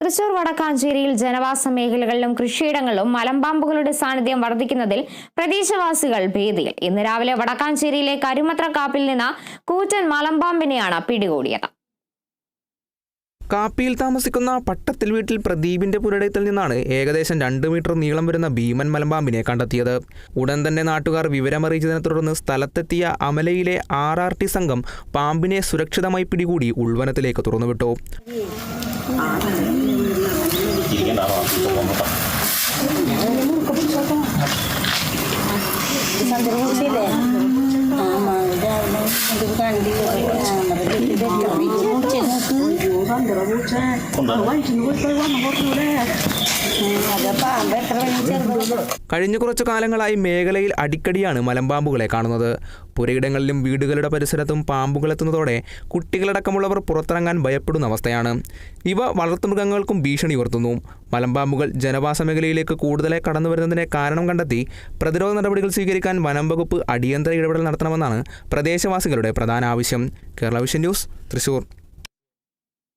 തൃശൂർ വടക്കാഞ്ചേരിയിൽ ജനവാസ മേഖലകളിലും കൃഷിയിടങ്ങളിലും മലമ്പാമ്പുകളുടെ സാന്നിധ്യം വർദ്ധിക്കുന്നതിൽ പ്രദേശവാസികൾ ഭീതിയിൽ. ഇന്ന് രാവിലെ വടക്കാഞ്ചേരിയിലെ കരുമത്ര കാപ്പിൽ നിന്ന് കൂറ്റൻ മലമ്പാമ്പിനെയാണ് പിടികൂടിയത്. കാപ്പിയിൽ താമസിക്കുന്ന പട്ടത്തിൽ വീട്ടിൽ പ്രദീപിന്റെ പുരയിടത്തിൽ നിന്നാണ് ഏകദേശം 2 മീറ്റർ നീളം വരുന്ന ഭീമൻ മലമ്പാമ്പിനെ കണ്ടെത്തിയത്. ഉടൻ തന്നെ നാട്ടുകാർ വിവരമറിയിച്ചതിനെ തുടർന്ന് സ്ഥലത്തെത്തിയ അമലയിലെ RRT സംഘം പാമ്പിനെ സുരക്ഷിതമായി പിടികൂടി ഉൾവനത്തിലേക്ക് തുറന്നുവിട്ടു. കഴിഞ്ഞ കുറച്ചു കാലങ്ങളായി മേഖലയിൽ അടിക്കടിയാണ് മലമ്പാമ്പുകളെ കാണുന്നത്. പുരയിടങ്ങളിലും വീടുകളുടെ പരിസരത്തും പാമ്പുകളെത്തുന്നതോടെ കുട്ടികളടക്കമുള്ളവർ പുറത്തിറങ്ങാൻ ഭയപ്പെടുന്ന അവസ്ഥയാണ്. ഇവ വളർത്തുമൃഗങ്ങൾക്കും ഭീഷണി ഉയർത്തുന്നു. മലമ്പാമ്പുകൾ ജനവാസ മേഖലയിലേക്ക് കൂടുതലായി കടന്നു വരുന്നതിനെ കാരണം കണ്ടെത്തി പ്രതിരോധ നടപടികൾ സ്വീകരിക്കാൻ വനം വകുപ്പ് അടിയന്തര ഇടപെടൽ നടത്തണമെന്നാണ് പ്രദേശവാസികളുടെ പ്രധാന ആവശ്യം. Kerala vision news, Thrissur.